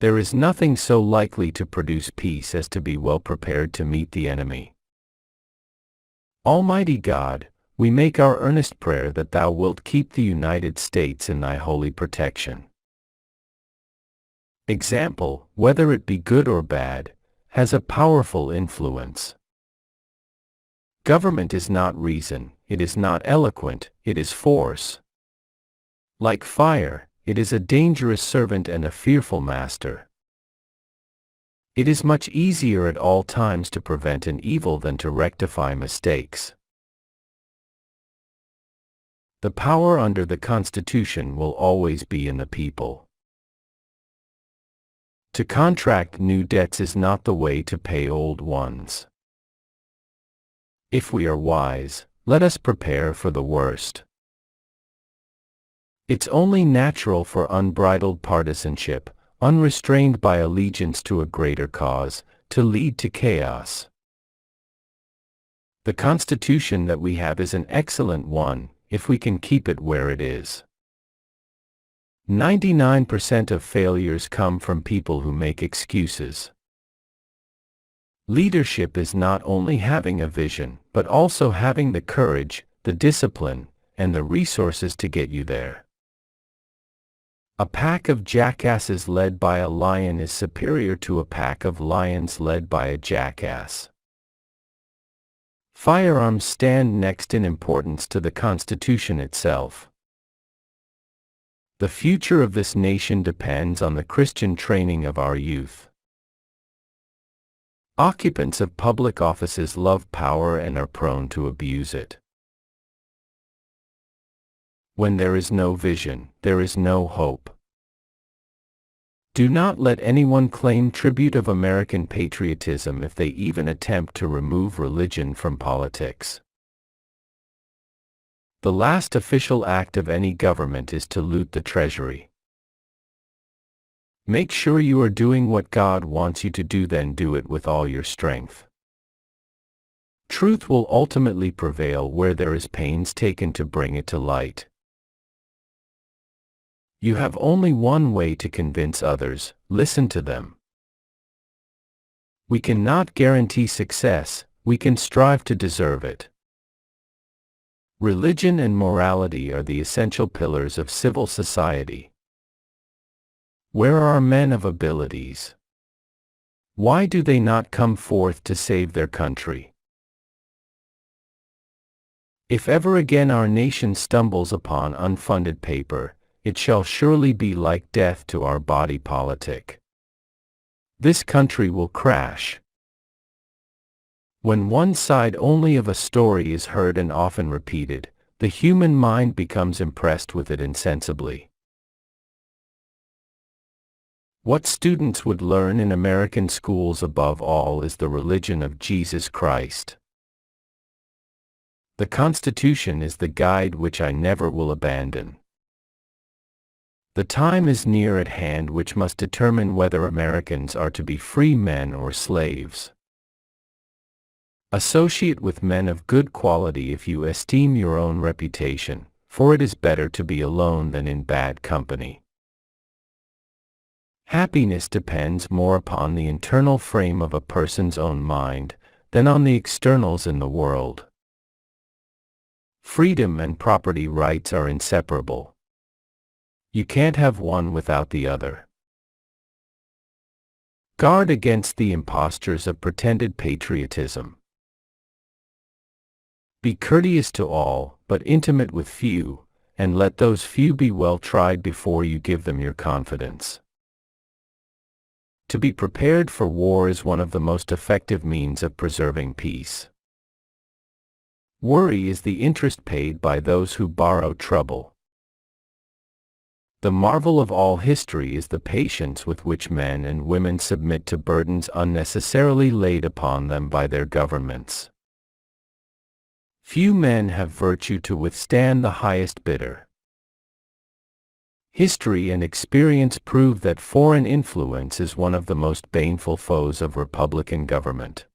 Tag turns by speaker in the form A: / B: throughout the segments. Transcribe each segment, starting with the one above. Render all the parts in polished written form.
A: There is nothing so likely to produce peace as to be well prepared to meet the enemy. Almighty God, we make our earnest prayer that Thou wilt keep the United States in Thy holy protection. Example, whether it be good or bad, has a powerful influence. Government is not reason, it is not eloquent, it is force. Like fire, it is a dangerous servant and a fearful master. It is much easier at all times to prevent an evil than to rectify mistakes. The power under the Constitution will always be in the people. To contract new debts is not the way to pay old ones. If we are wise, let us prepare for the worst. It's only natural for unbridled partisanship, unrestrained by allegiance to a greater cause, to lead to chaos. The Constitution that we have is an excellent one, if we can keep it where it is. 99% of failures come from people who make excuses. Leadership is not only having a vision, but also having the courage, the discipline, and the resources to get you there. A pack of jackasses led by a lion is superior to a pack of lions led by a jackass. Firearms stand next in importance to the Constitution itself. The future of this nation depends on the Christian training of our youth. Occupants of public offices love power and are prone to abuse it. When there is no vision, there is no hope. Do not let anyone claim tribute of American patriotism if they even attempt to remove religion from politics. The last official act of any government is to loot the treasury. Make sure you are doing what God wants you to do, then do it with all your strength. Truth will ultimately prevail where there is pains taken to bring it to light. You have only one way to convince others: listen to them. We cannot guarantee success, we can strive to deserve it. Religion and morality are the essential pillars of civil society. Where are men of abilities? Why do they not come forth to save their country? If ever again our nation stumbles upon unfunded paper, it shall surely be like death to our body politic. This country will crash. When one side only of a story is heard and often repeated, the human mind becomes impressed with it insensibly. What students would learn in American schools above all is the religion of Jesus Christ. The Constitution is the guide which I never will abandon. The time is near at hand which must determine whether Americans are to be free men or slaves. Associate with men of good quality if you esteem your own reputation, for it is better to be alone than in bad company. Happiness depends more upon the internal frame of a person's own mind than on the externals in the world. Freedom and property rights are inseparable. You can't have one without the other. Guard against the impostures of pretended patriotism. Be courteous to all, but intimate with few, and let those few be well tried before you give them your confidence. To be prepared for war is one of the most effective means of preserving peace. Worry is the interest paid by those who borrow trouble. The marvel of all history is the patience with which men and women submit to burdens unnecessarily laid upon them by their governments. Few men have virtue to withstand the highest bidder. History and experience prove that foreign influence is one of the most baneful foes of Republican government.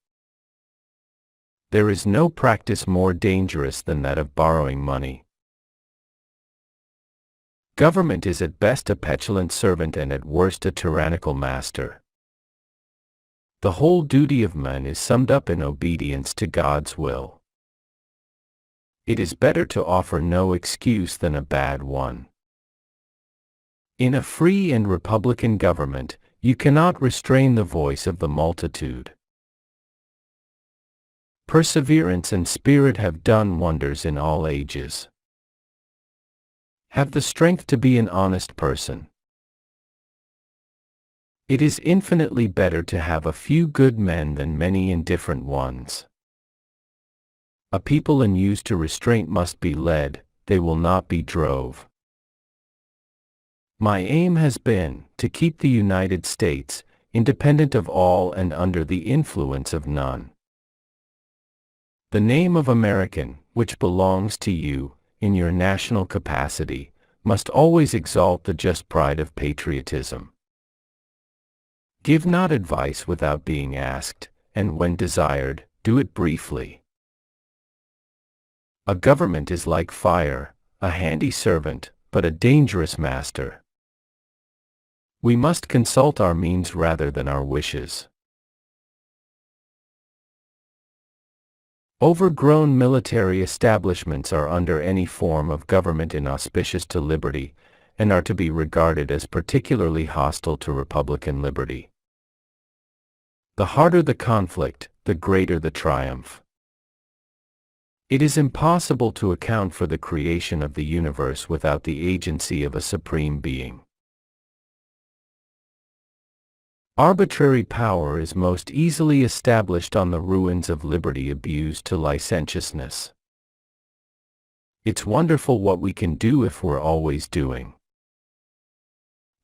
A: There is no practice more dangerous than that of borrowing money. Government is at best a petulant servant and at worst a tyrannical master. The whole duty of man is summed up in obedience to God's will. It is better to offer no excuse than a bad one. In a free and republican government, you cannot restrain the voice of the multitude. Perseverance and spirit have done wonders in all ages. Have the strength to be an honest person. It is infinitely better to have a few good men than many indifferent ones. A people unused to restraint must be led, they will not be drove. My aim has been to keep the United States independent of all and under the influence of none. The name of American, which belongs to you, in your national capacity, must always exalt the just pride of patriotism. Give not advice without being asked, and when desired, do it briefly. A government is like fire, a handy servant, but a dangerous master. We must consult our means rather than our wishes. Overgrown military establishments are under any form of government inauspicious to liberty, and are to be regarded as particularly hostile to republican liberty. The harder the conflict, the greater the triumph. It is impossible to account for the creation of the universe without the agency of a supreme being. Arbitrary power is most easily established on the ruins of liberty abused to licentiousness. It's wonderful what we can do if we're always doing.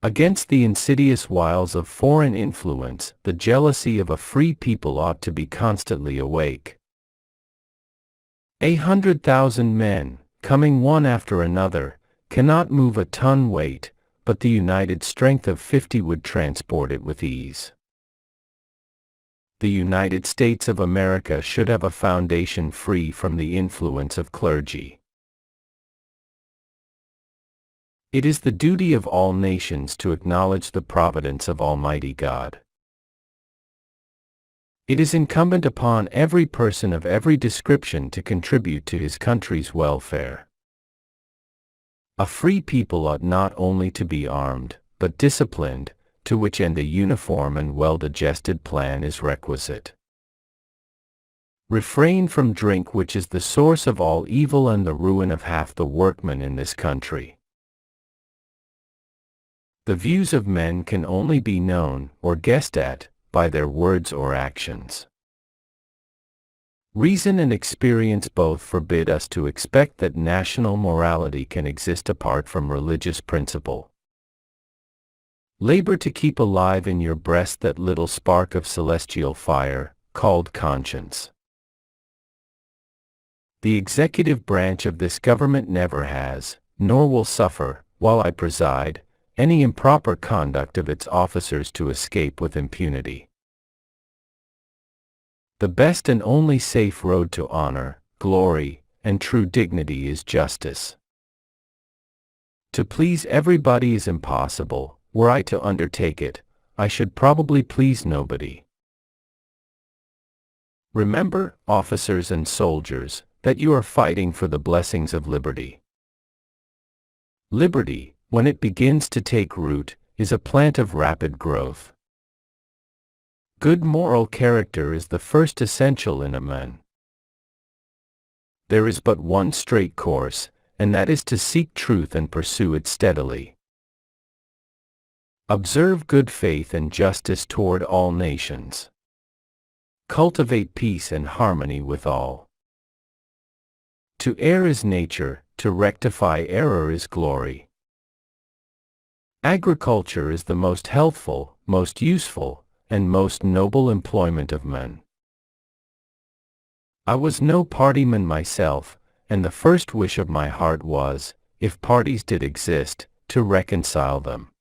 A: Against the insidious wiles of foreign influence, the jealousy of a free people ought to be constantly awake. 100,000 men, coming one after another, cannot move a ton weight, but the united strength of 50 would transport it with ease. The United States of America should have a foundation free from the influence of clergy. It is the duty of all nations to acknowledge the providence of Almighty God. It is incumbent upon every person of every description to contribute to his country's welfare. A free people ought not only to be armed, but disciplined, to which end a uniform and well-digested plan is requisite. Refrain from drink, which is the source of all evil and the ruin of half the workmen in this country. The views of men can only be known, or guessed at, by their words or actions. Reason and experience both forbid us to expect that national morality can exist apart from religious principle. Labor to keep alive in your breast that little spark of celestial fire, called conscience. The executive branch of this government never has, nor will suffer, while I preside, any improper conduct of its officers to escape with impunity. The best and only safe road to honor, glory, and true dignity is justice. To please everybody is impossible. Were I to undertake it, I should probably please nobody. Remember, officers and soldiers, that you are fighting for the blessings of liberty. Liberty, when it begins to take root, is a plant of rapid growth. Good moral character is the first essential in a man. There is but one straight course, and that is to seek truth and pursue it steadily. Observe good faith and justice toward all nations. Cultivate peace and harmony with all. To err is nature, to rectify error is glory. Agriculture is the most healthful, most useful, and most noble employment of men. I was no partyman myself, and the first wish of my heart was, if parties did exist, to reconcile them.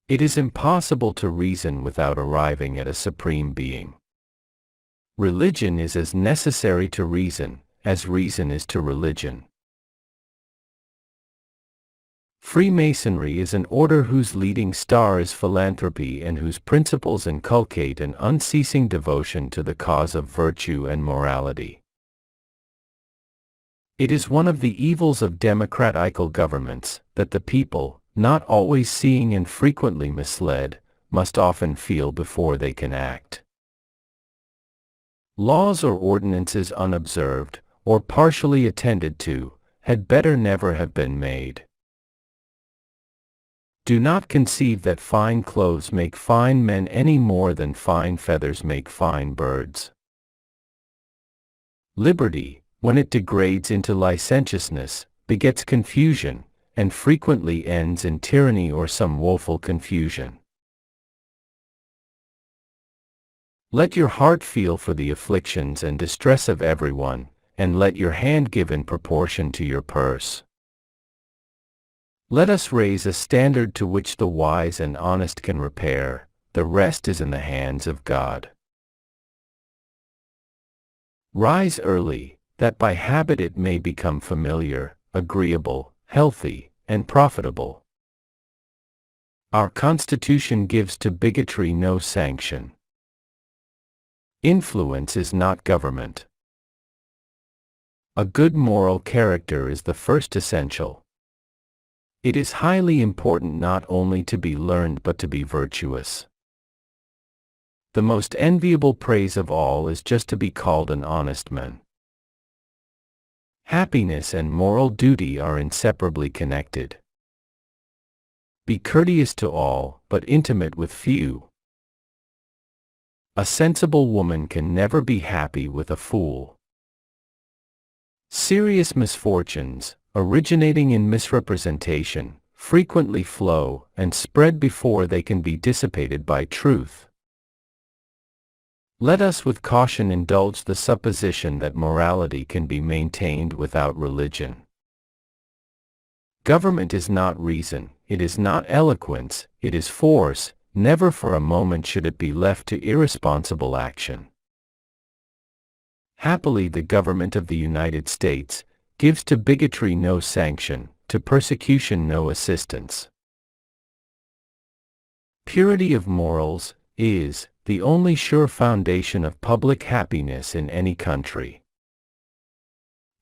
A: It is impossible to reason without arriving at a supreme being. Religion is as necessary to reason, as reason is to religion. Freemasonry is an order whose leading star is philanthropy and whose principles inculcate an unceasing devotion to the cause of virtue and morality. It is one of the evils of democratical governments that the people, not always seeing and frequently misled, must often feel before they can act. Laws or ordinances unobserved, or partially attended to, had better never have been made. Do not conceive that fine clothes make fine men any more than fine feathers make fine birds. Liberty, when it degrades into licentiousness, begets confusion, and frequently ends in tyranny or some woeful confusion. Let your heart feel for the afflictions and distress of everyone, and let your hand give in proportion to your purse. Let us raise a standard to which the wise and honest can repair, the rest is in the hands of God. Rise early, that by habit it may become familiar, agreeable, healthy, and profitable. Our Constitution gives to bigotry no sanction. Influence is not government. A good moral character is the first essential. It is highly important not only to be learned but to be virtuous. The most enviable praise of all is just to be called an honest man. Happiness and moral duty are inseparably connected. Be courteous to all, but intimate with few. A sensible woman can never be happy with a fool. Serious misfortunes, originating in misrepresentation, frequently flow and spread before they can be dissipated by truth. Let us with caution indulge the supposition that morality can be maintained without religion. Government is not reason, it is not eloquence, it is force. Never for a moment should it be left to irresponsible action. Happily, the government of the United States gives to bigotry no sanction, to persecution no assistance. Purity of morals is the only sure foundation of public happiness in any country.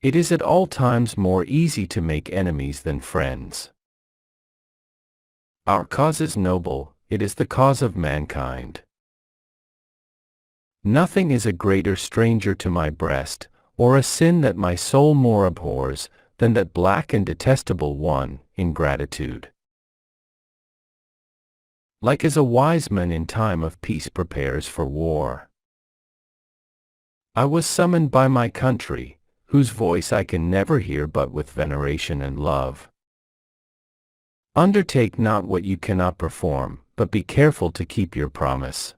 A: It is at all times more easy to make enemies than friends. Our cause is noble, it is the cause of mankind. Nothing is a greater stranger to my breast, or a sin that my soul more abhors, than that black and detestable one, ingratitude. Like as a wise man in time of peace prepares for war. I was summoned by my country, whose voice I can never hear but with veneration and love. Undertake not what you cannot perform, but be careful to keep your promise.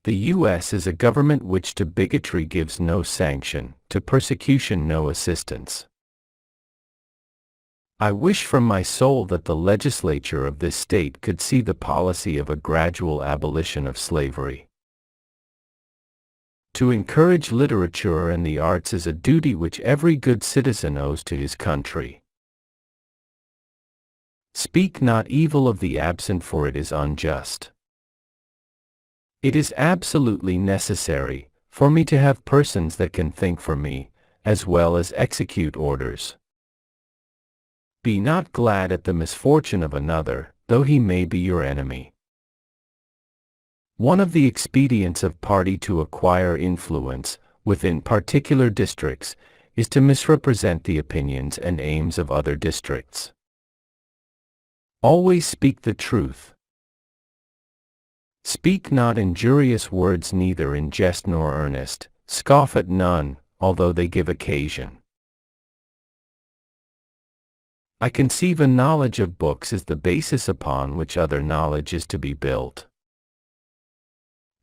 A: The U.S. is a government which to bigotry gives no sanction, to persecution no assistance. I wish from my soul that the legislature of this state could see the policy of a gradual abolition of slavery. To encourage literature and the arts is a duty which every good citizen owes to his country. Speak not evil of the absent, for it is unjust. It is absolutely necessary for me to have persons that can think for me, as well as execute orders. Be not glad at the misfortune of another, though he may be your enemy. One of the expedients of party to acquire influence within particular districts is to misrepresent the opinions and aims of other districts. Always speak the truth. Speak not injurious words, neither in jest nor earnest. Scoff at none, although they give occasion. I conceive a knowledge of books as the basis upon which other knowledge is to be built.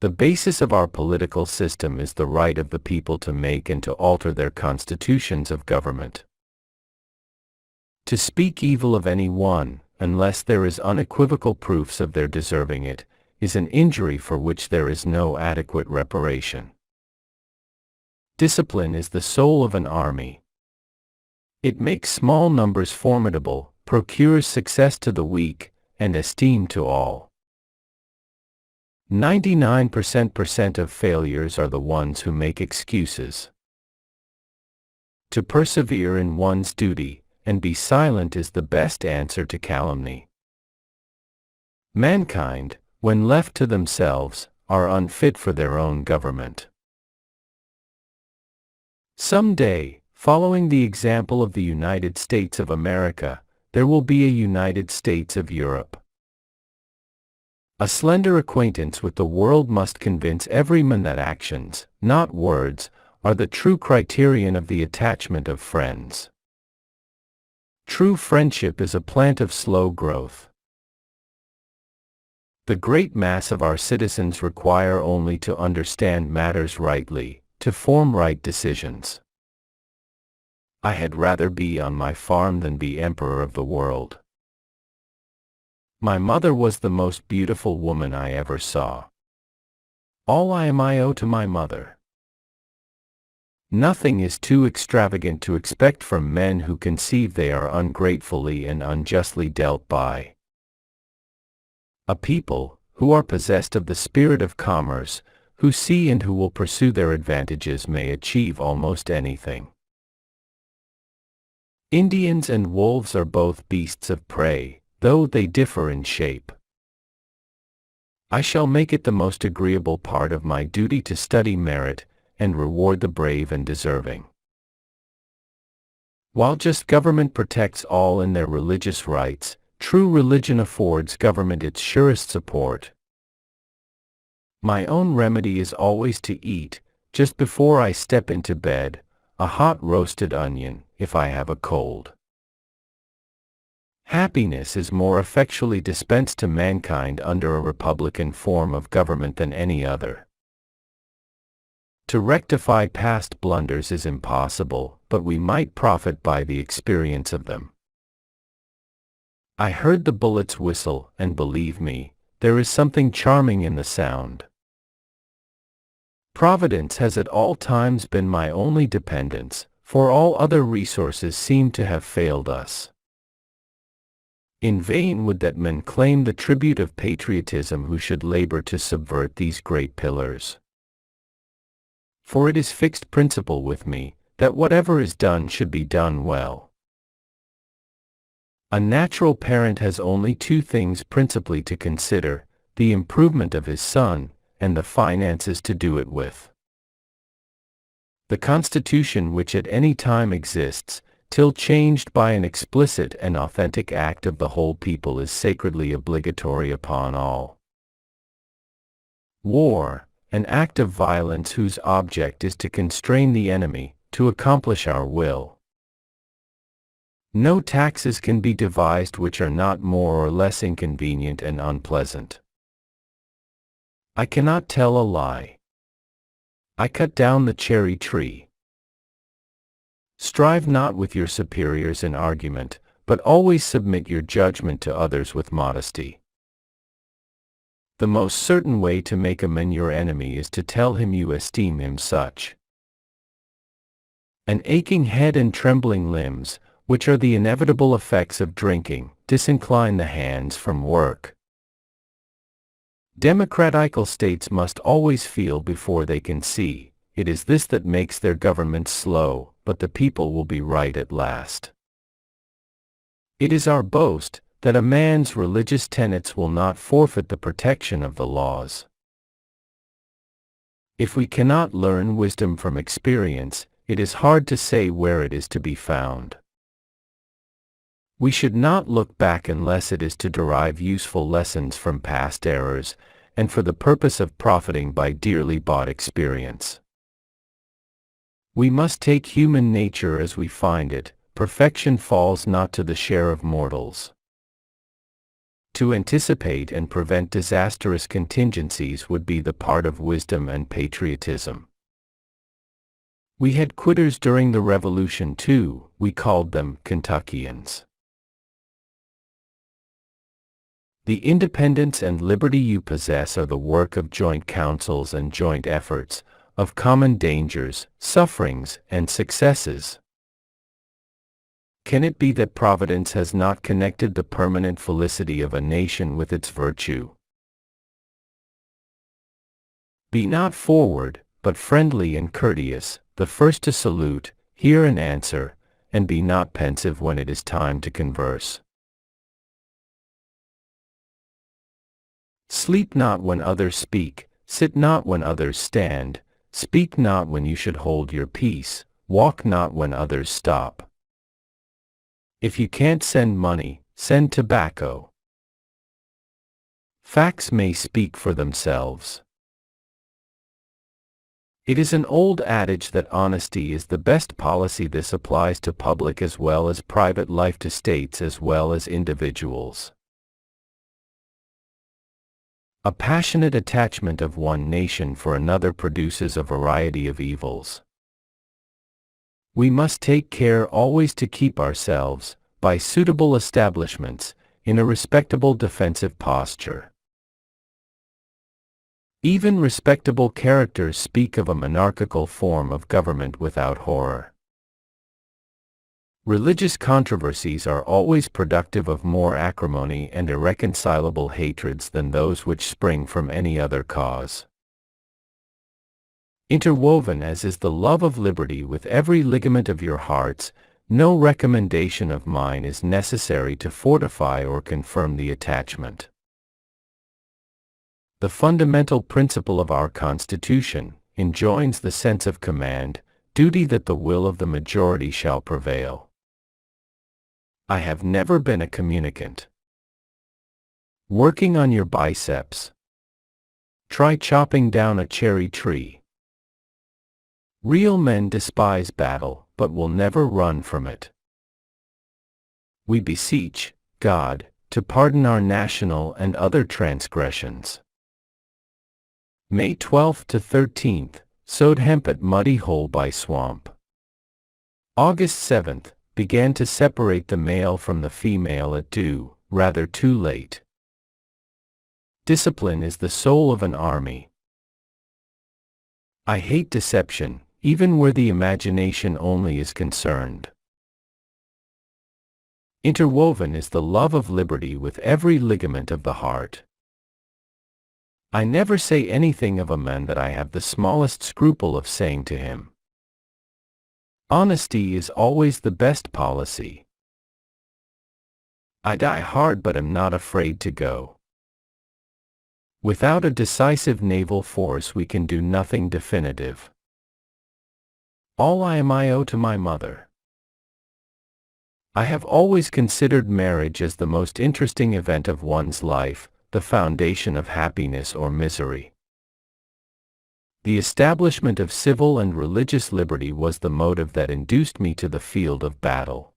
A: The basis of our political system is the right of the people to make and to alter their constitutions of government. To speak evil of any one, unless there is unequivocal proofs of their deserving it, is an injury for which there is no adequate reparation. Discipline is the soul of an army. It makes small numbers formidable, procures success to the weak, and esteem to all. 99% of failures are the ones who make excuses. To persevere in one's duty, and be silent is the best answer to calumny. Mankind, when left to themselves, are unfit for their own government. Someday, following the example of the United States of America, there will be a United States of Europe. A slender acquaintance with the world must convince every man that actions, not words, are the true criterion of the attachment of friends. True friendship is a plant of slow growth. The great mass of our citizens require only to understand matters rightly, to form right decisions. I had rather be on my farm than be emperor of the world. My mother was the most beautiful woman I ever saw. All I am I owe to my mother. Nothing is too extravagant to expect from men who conceive they are ungratefully and unjustly dealt by. A people, who are possessed of the spirit of commerce, who see and who will pursue their advantages may achieve almost anything. Indians and wolves are both beasts of prey, though they differ in shape. I shall make it the most agreeable part of my duty to study merit, and reward the brave and deserving. While just government protects all in their religious rights, true religion affords government its surest support. My own remedy is always to eat, just before I step into bed, a hot roasted onion, if I have a cold. Happiness is more effectually dispensed to mankind under a republican form of government than any other. To rectify past blunders is impossible, but we might profit by the experience of them. I heard the bullets whistle, and believe me, there is something charming in the sound. Providence has at all times been my only dependence, for all other resources seem to have failed us. In vain would that men claim the tribute of patriotism who should labor to subvert these great pillars. For it is fixed principle with me, that whatever is done should be done well. A natural parent has only two things principally to consider, the improvement of his son, and the finances to do it with. The Constitution which at any time exists, till changed by an explicit and authentic act of the whole people, is sacredly obligatory upon all. War, an act of violence whose object is to constrain the enemy, to accomplish our will. No taxes can be devised which are not more or less inconvenient and unpleasant. I cannot tell a lie. I cut down the cherry tree. Strive not with your superiors in argument, but always submit your judgment to others with modesty. The most certain way to make a man your enemy is to tell him you esteem him such. An aching head and trembling limbs, which are the inevitable effects of drinking, disincline the hands from work. Democratical states must always feel before they can see. It is this that makes their governments slow, but the people will be right at last. It is our boast, that a man's religious tenets will not forfeit the protection of the laws. If we cannot learn wisdom from experience, it is hard to say where it is to be found. We should not look back unless it is to derive useful lessons from past errors, and for the purpose of profiting by dearly bought experience. We must take human nature as we find it. Perfection falls not to the share of mortals. To anticipate and prevent disastrous contingencies would be the part of wisdom and patriotism. We had quitters during the Revolution too. We called them Kentuckians. The independence and liberty you possess are the work of joint councils and joint efforts, of common dangers, sufferings, and successes. Can it be that Providence has not connected the permanent felicity of a nation with its virtue? Be not forward, but friendly and courteous, the first to salute, hear and answer, and be not pensive when it is time to converse. Sleep not when others speak, sit not when others stand, speak not when you should hold your peace, walk not when others stop. If you can't send money, send tobacco. Facts may speak for themselves. It is an old adage that honesty is the best policy. This applies to public as well as private life, to states as well as individuals. A passionate attachment of one nation for another produces a variety of evils. We must take care always to keep ourselves, by suitable establishments, in a respectable defensive posture. Even respectable characters speak of a monarchical form of government without horror. Religious controversies are always productive of more acrimony and irreconcilable hatreds than those which spring from any other cause. Interwoven as is the love of liberty with every ligament of your hearts, no recommendation of mine is necessary to fortify or confirm the attachment. The fundamental principle of our Constitution enjoins the sense of command, duty, that the will of the majority shall prevail. I have never been a communicant. Working on your biceps. Try chopping down a cherry tree. Real men despise battle, but will never run from it. We beseech God to pardon our national and other transgressions. May 12th to 13th, sowed hemp at Muddy Hole by Swamp. August 7th, began to separate the male from the female at dew, rather too late. Discipline is the soul of an army. I hate deception, even where the imagination only is concerned. Interwoven is the love of liberty with every ligament of the heart. I never say anything of a man that I have the smallest scruple of saying to him. Honesty is always the best policy. I die hard but am not afraid to go. Without a decisive naval force we can do nothing definitive. All I am I owe to my mother. I have always considered marriage as the most interesting event of one's life, the foundation of happiness or misery. The establishment of civil and religious liberty was the motive that induced me to the field of battle.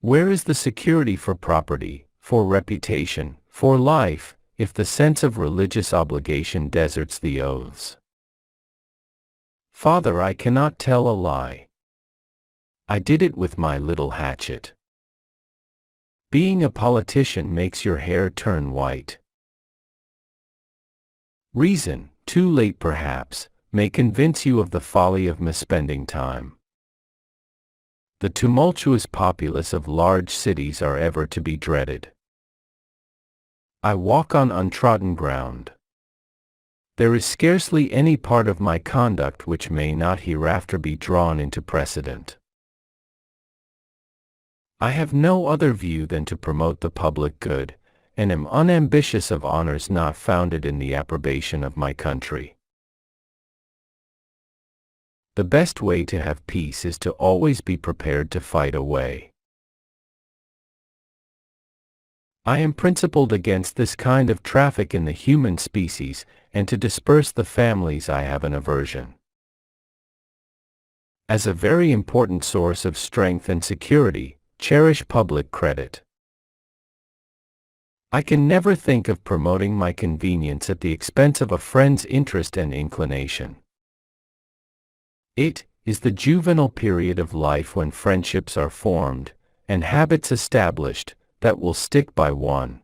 A: Where is the security for property, for reputation, for life, if the sense of religious obligation deserts the oaths? Father, I cannot tell a lie. I did it with my little hatchet. Being a politician makes your hair turn white. Reason, too late perhaps, may convince you of the folly of misspending time. The tumultuous populace of large cities are ever to be dreaded. I walk on untrodden ground. There is scarcely any part of my conduct which may not hereafter be drawn into precedent. I have no other view than to promote the public good, and am unambitious of honors not founded in the approbation of my country. The best way to have peace is to always be prepared to fight away. I am principled against this kind of traffic in the human species, and to disperse the families I have an aversion. As a very important source of strength and security, cherish public credit. I can never think of promoting my convenience at the expense of a friend's interest and inclination. It is the juvenile period of life when friendships are formed, and habits established, that will stick by one.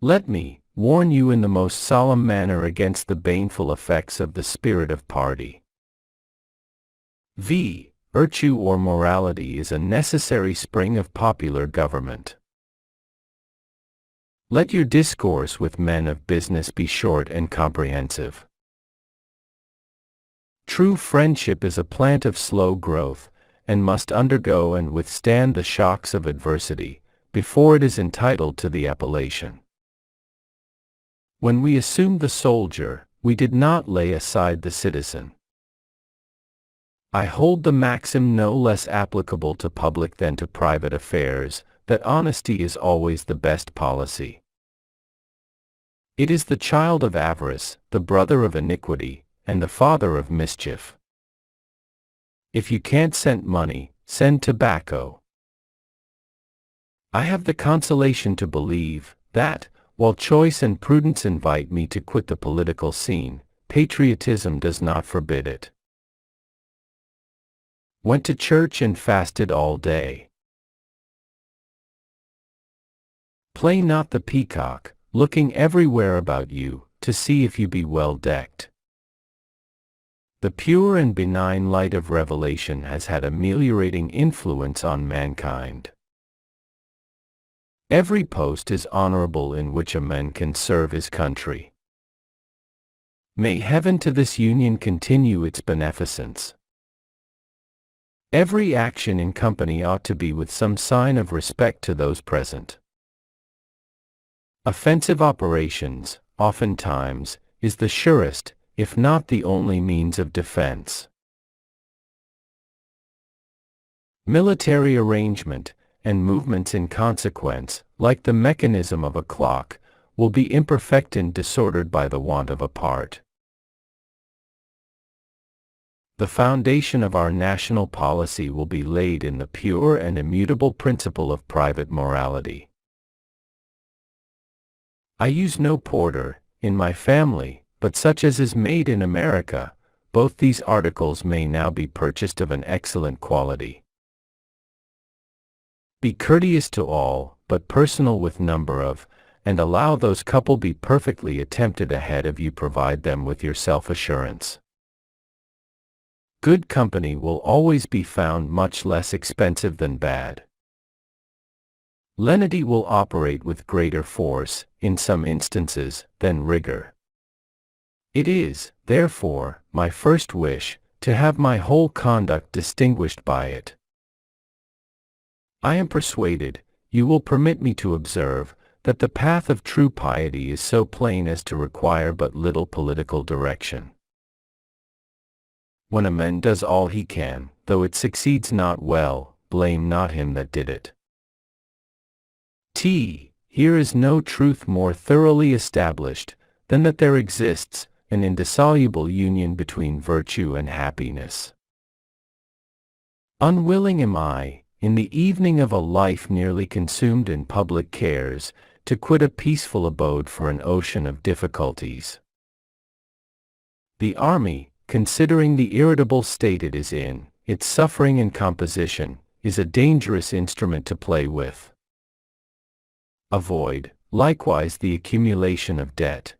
A: Let me warn you in the most solemn manner against the baneful effects of the spirit of party. Virtue or morality is a necessary spring of popular government. Let your discourse with men of business be short and comprehensive. True friendship is a plant of slow growth, and must undergo and withstand the shocks of adversity, before it is entitled to the appellation. When we assumed the soldier, we did not lay aside the citizen. I hold the maxim no less applicable to public than to private affairs, that honesty is always the best policy. It is the child of avarice, the brother of iniquity, and the father of mischief. If you can't send money, send tobacco. I have the consolation to believe that, while choice and prudence invite me to quit the political scene, patriotism does not forbid it. Went to church and fasted all day. Play not the peacock, looking everywhere about you, to see if you be well decked. The pure and benign light of revelation has had ameliorating influence on mankind. Every post is honorable in which a man can serve his country. May heaven to this union continue its beneficence. Every action in company ought to be with some sign of respect to those present. Offensive operations, oftentimes, is the surest, if not the only means of defense. Military arrangement, and movements in consequence, like the mechanism of a clock, will be imperfect and disordered by the want of a part. The foundation of our national policy will be laid in the pure and immutable principle of private morality. I use no porter, in my family, but such as is made in America. Both these articles may now be purchased of an excellent quality. Be courteous to all, but personal with number of, and allow those couple be perfectly attempted ahead of you, provide them with your self-assurance. Good company will always be found much less expensive than bad. Lenity will operate with greater force, in some instances, than rigor. It is, therefore, my first wish, to have my whole conduct distinguished by it. I am persuaded, you will permit me to observe, that the path of true piety is so plain as to require but little political direction. When a man does all he can, though it succeeds not well, blame not him that did it. Here is no truth more thoroughly established, than that there exists an indissoluble union between virtue and happiness. Unwilling am I, in the evening of a life nearly consumed in public cares, to quit a peaceful abode for an ocean of difficulties. The army, considering the irritable state it is in, its suffering and composition, is a dangerous instrument to play with. Avoid, likewise, the accumulation of debt.